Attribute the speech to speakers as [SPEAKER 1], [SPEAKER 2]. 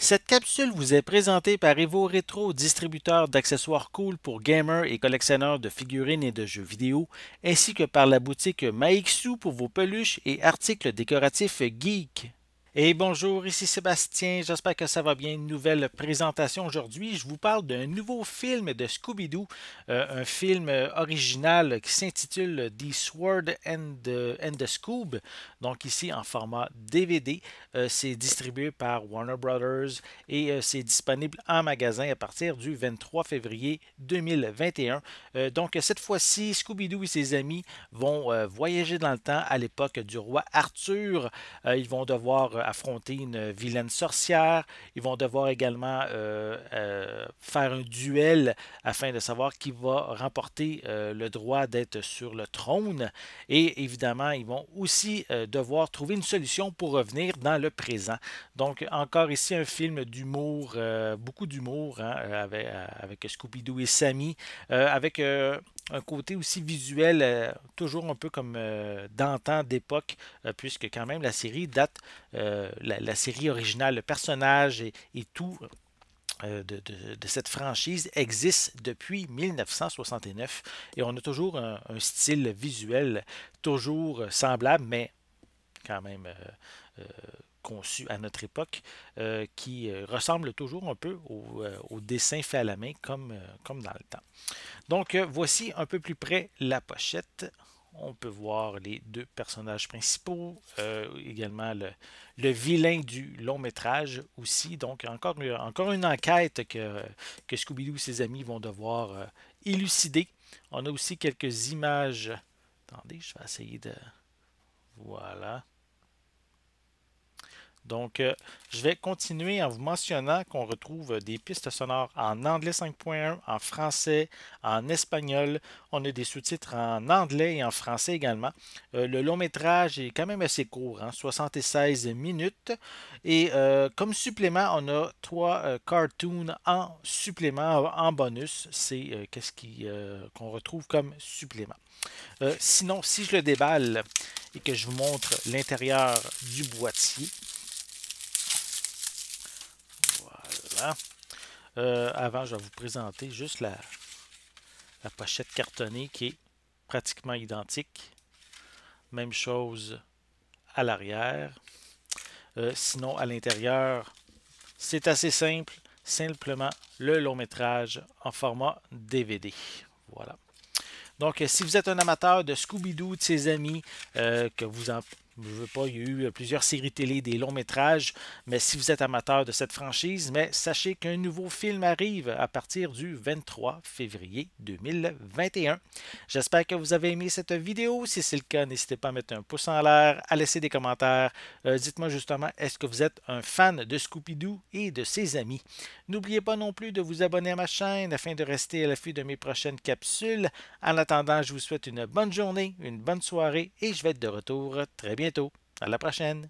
[SPEAKER 1] Cette capsule vous est présentée par Evo Retro, distributeur d'accessoires cool pour gamers et collectionneurs de figurines et de jeux vidéo, ainsi que par la boutique Maixu pour vos peluches et articles décoratifs geek. Et bonjour, ici Sébastien, j'espère que ça va bien. Une nouvelle présentation aujourd'hui. Je vous parle d'un nouveau film de Scooby-Doo, un film original qui s'intitule The Sword and the Scoob, donc ici en format DVD. C'est distribué par Warner Brothers et c'est disponible en magasin à partir du 23 février 2021. Donc cette fois-ci, Scooby-Doo et ses amis vont voyager dans le temps à l'époque du roi Arthur. Ils vont devoir affronter une vilaine sorcière. Ils vont devoir également faire un duel afin de savoir qui va remporter le droit d'être sur le trône. Et évidemment, ils vont aussi devoir trouver une solution pour revenir dans le présent. Donc, encore ici, un film d'humour, beaucoup d'humour, hein, avec Scooby-Doo et Sammy, avec un côté aussi visuel, toujours un peu comme d'antan d'époque, puisque quand même la série date, la série originale, le personnage et tout de cette franchise existe depuis 1969 et on a toujours un style visuel toujours semblable, mais quand même euh, conçu à notre époque, qui ressemble toujours un peu au dessin fait à la main comme dans le temps. Donc, voici un peu plus près la pochette. On peut voir les deux personnages principaux, également le vilain du long métrage aussi. Donc, encore une enquête que Scooby-Doo et ses amis vont devoir élucider. On a aussi quelques images. Attendez, je vais essayer de... Voilà. Donc, je vais continuer en vous mentionnant qu'on retrouve des pistes sonores en anglais 5.1, en français, en espagnol. On a des sous-titres en anglais et en français également. Le long métrage est quand même assez court, hein, 76 minutes. Et comme supplément, on a trois cartoons en supplément, en bonus. C'est qu'est-ce qu'on retrouve comme supplément. Sinon, si je le déballe et que je vous montre l'intérieur du boîtier, voilà. Avant, je vais vous présenter juste la pochette cartonnée qui est pratiquement identique. Même chose à l'arrière. Sinon, à l'intérieur, c'est assez simple. Simplement le long métrage en format DVD. Voilà. Donc, si vous êtes un amateur de Scooby-Doo, de ses amis, que vous en je veux pas, il y a eu plusieurs séries télé, des longs métrages, mais si vous êtes amateur de cette franchise, mais sachez qu'un nouveau film arrive à partir du 23 février 2021. J'espère que vous avez aimé cette vidéo. Si c'est le cas, n'hésitez pas à mettre un pouce en l'air, à laisser des commentaires. Dites-moi justement, est-ce que vous êtes un fan de Scooby-Doo et de ses amis? N'oubliez pas non plus de vous abonner à ma chaîne afin de rester à l'affût de mes prochaines capsules. En attendant, je vous souhaite une bonne journée, une bonne soirée et je vais être de retour très bientôt. À la prochaine!